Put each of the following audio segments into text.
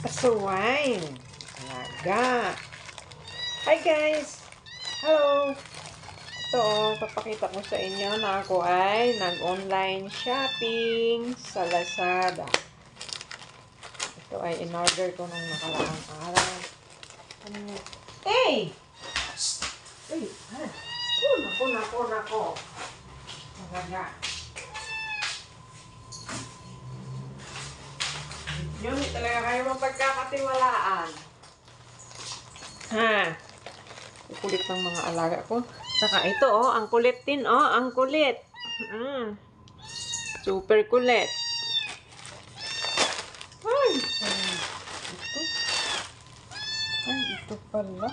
Asawine. Alaga. Hi guys! Hello! Ito, papakita ko sa inyo na ako ay nag-online shopping sa Lazada. Ito ay in-order ko nung nakaraang araw. Hey! Uy! Nako. Alaga. Yun, talaga kayo mapagkakatiwalaan. Ha? Kulit ng mga alaga ko. Saka ito, oh, ang kulit din, oh, ang kulit. Super kulit. Ay! Ito. Ay, ito pala.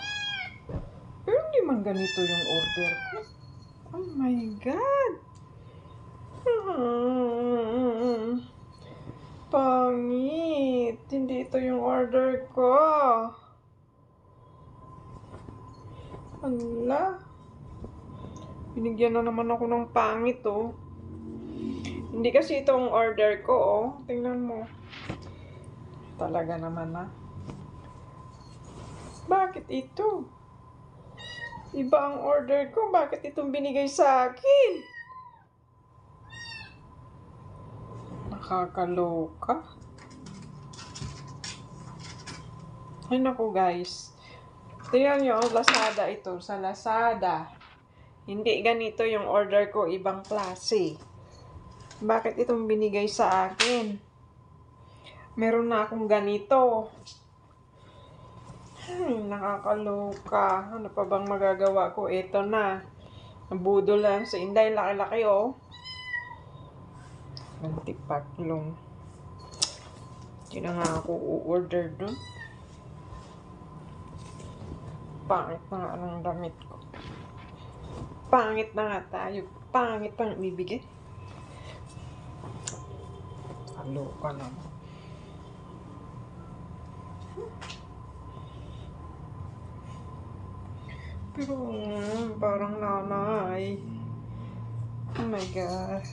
Pero hindi man ganito yung order ko. Oh my God! Pangit. Hindi ito yung order ko. Ala. Binigyan na naman ako ng pangit, oh. Hindi kasi itong order ko, oh. Tingnan mo. Talaga naman, ah. Bakit ito? Iba ang order ko. Bakit itong binigay sa akin? Nakakaloka. Ay, naku, guys. Tingnan nyo, Lazada ito. Sa Lazada. Hindi ganito yung order ko. Ibang klase. Bakit itong binigay sa akin? Meron na akong ganito. Nakakaloka. Ano pa bang magagawa ko? Ito na. Nabudol lang sa Inday. Laki-laki, oh. Antipaklong. Hindi na nga ako u-order dun. Pangit na nga ang damit ko. Pangit na nga tayo. Pangit pang ibibigay. Kaloka naman. Pero, parang nanay. Oh my God.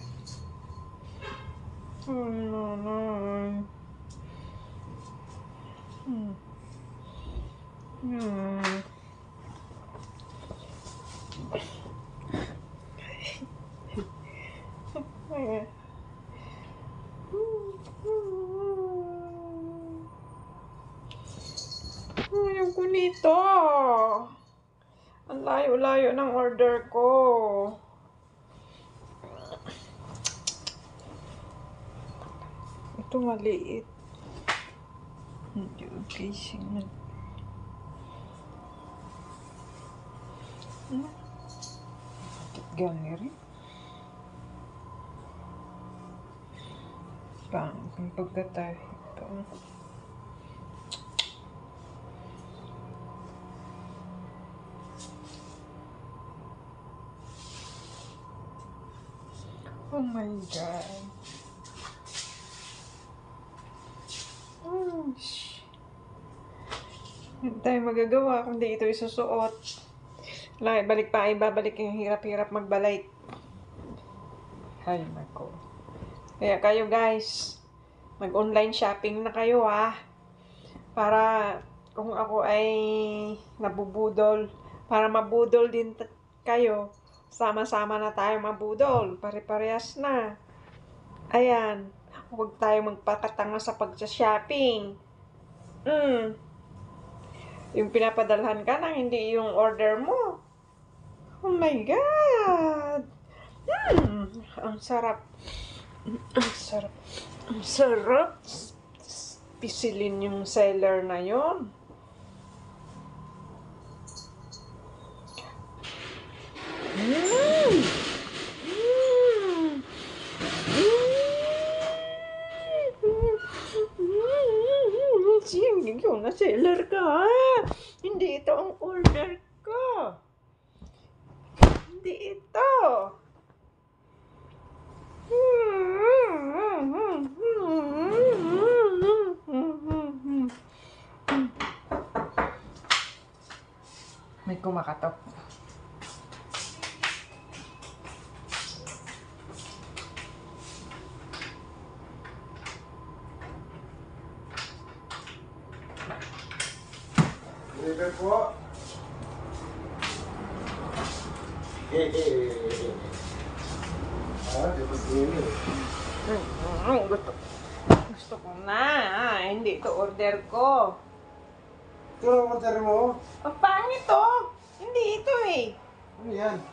Oh, nanay. Ayoko nito. Ang layo-layo ng order ko. Ito maliit. Hindi okay siya. Gani rin. Ang pagkatahi ito. Oh my God. Hindi tayo magagawa kundi ito isusuot. Balik pa ay babalik yung hirap-hirap magbalik. Ay, nako. Kaya kayo guys, mag-online shopping na kayo, ha. Para kung ako ay nabubudol, para mabudol din kayo, sama-sama na tayo mabudol. Pare-parehas na. Ayan. Huwag tayo magpakatanga sa pag-shopping. Yung pinapadalhan ka nang hindi yung order mo. Oh my God! Ang sarap. Ang sarap. Ang sarap. Pisilin yung seller na yon. Yung na-seller ka, ha? Hindi ito ang order ko. Hindi ito. May kumakatok. Deliver po. Ah, di ba sino? Gusto ko na. Hindi ito order ko. Ito ang order mo? Ang pangit to. Hindi ito eh. Ano yan?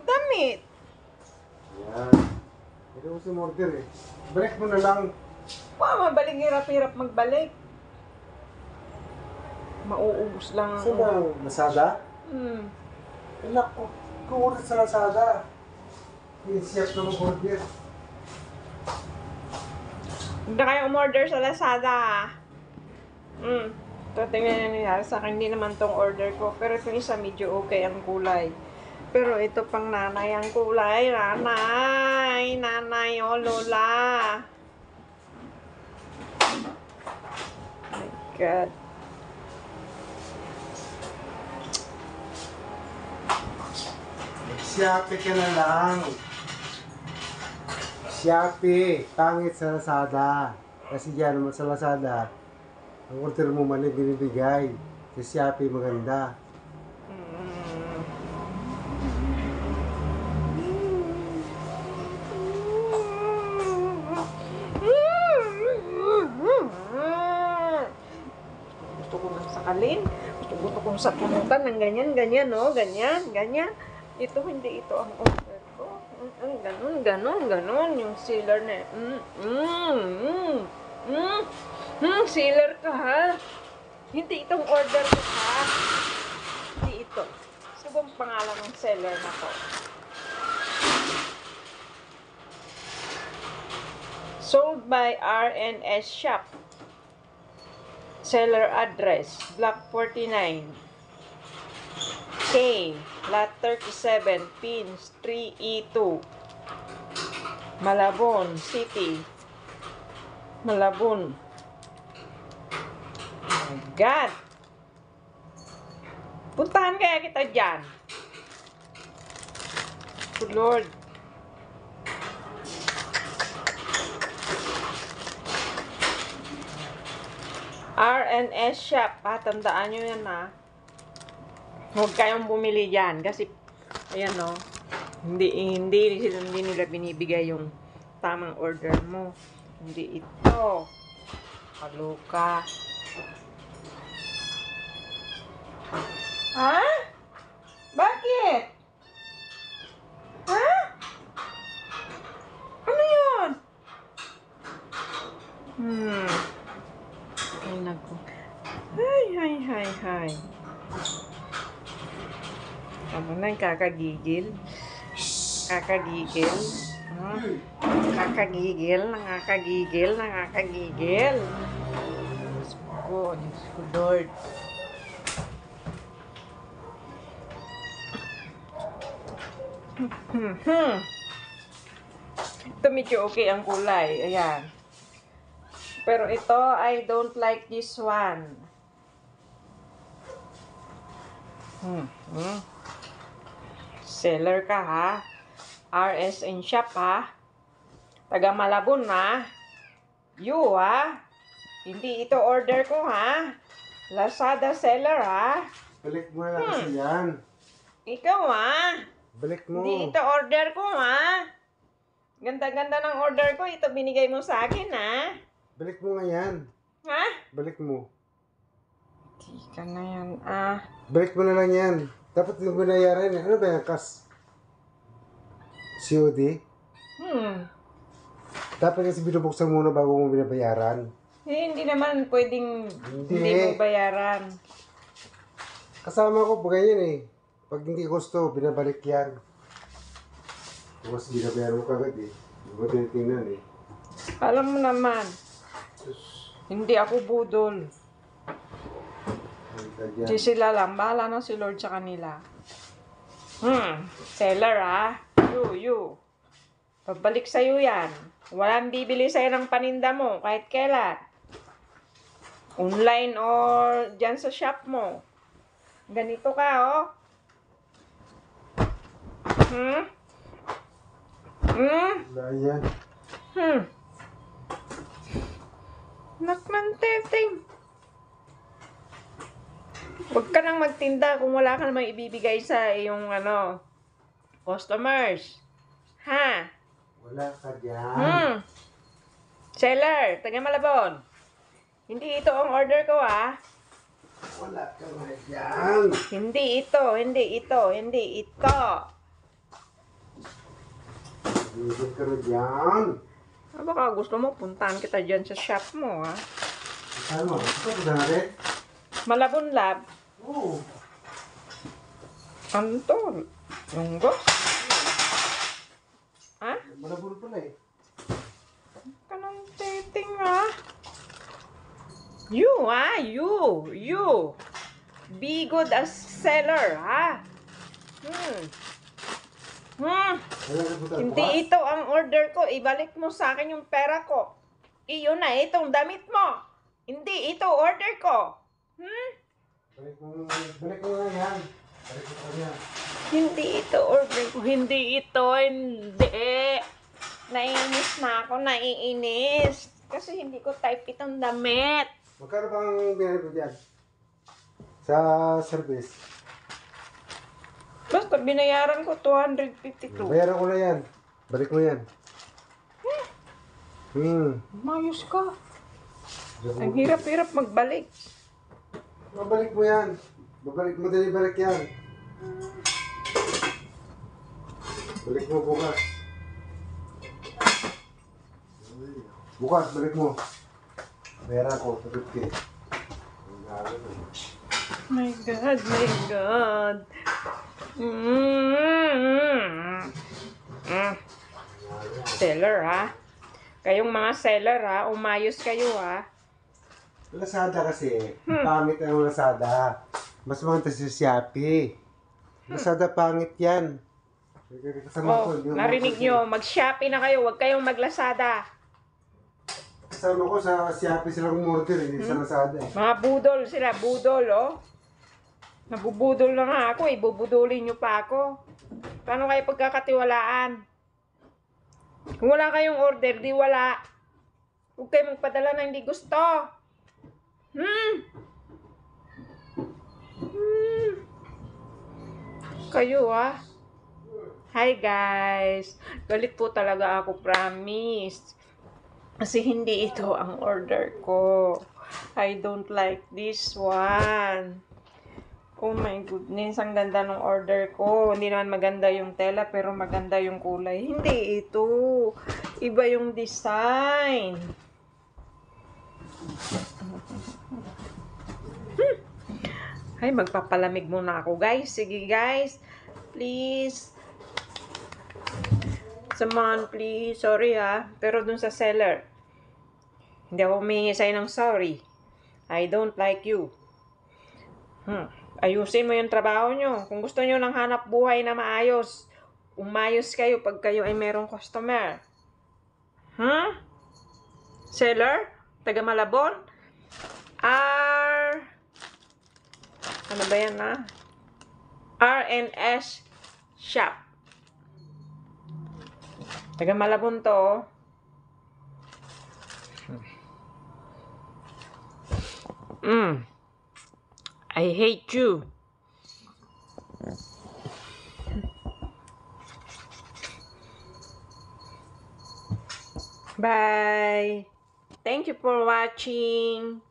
Damit. Yan. Ito ko sa order eh. Balik mo na lang. Mabalik, hirap-hirap magbalik. Mauubos lang. Saan ba? Lazada? Anak ko. Kuha sa Lazada. Siyak na mag-order. Huwag na kayo umorder sa Lazada. Ito, tingnan niya sa akin. Hindi naman tong order ko. Pero itong isa medyo okay ang kulay. Pero ito pang nanay ang kulay. Nanay! Nanay o lola! Oh my God. Shopee ka na lang. Shopee. Pangit sa Lazada. Kasi dyan naman sa Lazada, ang order mo man ay binibigay. Sa Shopee maganda. Gusto ko nang sakalin. Gusto kong sapunutan ng ganyan, no? Ganyan. Ito, hindi ito ang order ko. Ganon. Yung sealer na. Sealer ka, ha? Hindi itong order ko, ha? Hindi ito. Saan bang pangalan ng seller na to? Sold by RNS Shop. Seller address, Block 49. K, Lot 37, Pins 3E2. Malabon City. Malabon. Oh my God! Puntahan kaya kita dyan. Good Lord. RNS Shop. Tandaan nyo yan, ha. Huwag kayong bumili dyan. Kasi, ayan, no. Hindi nila binibigay yung tamang order mo. Hindi ito. Kaluka. Ha? Bakit? Ha? Ano yun? Ay, naku. Hay. Ano na yung kakagigil? Kakagigil? Nakakagigil. Diyos ko, Lord. Ito medyo okay ang kulay. Ayan. Pero ito, I don't like this one. Seller ka, ha? RSN Shop, ha? Taga Malabon, ha? You, ha? Hindi ito order ko, ha? Lazada seller, ha? Balik mo na lang kasi yan. Ikaw, ha? Balik mo. Hindi ito order ko, ha? Ganda-ganda ng order ko. Ito binigay mo sa akin, ha? Balik mo nga yan. Ha? Balik mo. Di ka na yan, Balik mo na lang yan. Dapat yung binayaran. Ano ba yung cash? COD? Dapat kasi binubuksan muna bago mo binabayaran. Hindi naman pwedeng hindi mo bayaran. Kasama ko pa ganyan eh. Pag hindi gusto, binabalik yan. Tapos binabayaran mo kagad eh. Hindi mo tinitingnan eh. Alam mo naman, hindi ako budol. Di sila lang. Bahala na si Lord sa kanila. Seller, ha? You. Pagbalik sa'yo yan. Walang bibili sa'yo ng paninda mo kahit kailan. Online or dyan sa shop mo. Ganito ka, oh. Wala yan. Nakman teteng. Huwag ka nang magtinda kung wala ka namang ibibigay sa iyong customers. Ha? Wala ka dyan. Seller, taga Malabon. Hindi ito ang order ko, ah. Wala ka nga dyan. Hindi ito. Hindi ka na dyan. Baka gusto mo, puntahan kita dyan sa shop mo, ha? Saan mo? Ito ko na natin? Malabon Lab. Oo. Ano to? Lunggos? Ha? Malabon pala eh. Kanang dating, ha? You. Be good as seller, ha? Wala ka buta. Hindi ito ang order ko. Ibalik mo sa akin yung pera ko. Iyon na itong damit mo. Hindi ito order ko. Balik mo nga yan. Balik mo nga yan. Hindi ito order ko. Hindi. Naiinis na ako. Naiinis. Kasi hindi ko type itong damit. Magkano bang binili mo dyan? Sa service? Basta binayaran ko 252. Bayaran ko na yan. Balik mo yan. Mayos ka. Ang hirap-hirap magbalik. Babalik mo yan. Babalik mo din ibalik yan. Balik mo bukas. Bukas, balik mo. Bayaran ko, 50. My God. Seller, ha? Kayong mga seller, ha? Umayos kayo, ha? Lazada kasi, pangit ang Lazada. Mas maganda si Shopee. Lazada pangit yan. Oh, narinig nyo, mag-Shopee na kayo, huwag kayong mag-Lazada. Kasama ko sa Shopee silang umorder, hindi sa Lazada eh. Mga budol sila, oh. Nabubudol na nga ako, ibubudulin nyo pa ako. Paano kayo pagkakatiwalaan? Kung wala kayong order, di wala. Huwag kayo magpadala na hindi gusto. Kayo, ha? Hi, guys. Galit po talaga ako, promise. Kasi hindi ito ang order ko. I don't like this one. Oh my goodness, ang ganda ng order ko. Hindi naman maganda yung tela, pero maganda yung kulay. Hindi ito. Iba yung design. Ay, magpapalamig muna ako, guys. Sige, guys. Please. Someone, please. Sorry, ha. Pero dun sa seller, hindi ako humingi sa'yo ng sorry. I don't like you. Ayusin mo yung trabaho nyo. Kung gusto nyo ng hanap buhay na maayos, umayos kayo pag kayo ay merong customer. Seller? Taga Malabon? Ano ba yan, ha? RNS Shop. Taga Malabon to. I hate you. Bye. Thank you for watching.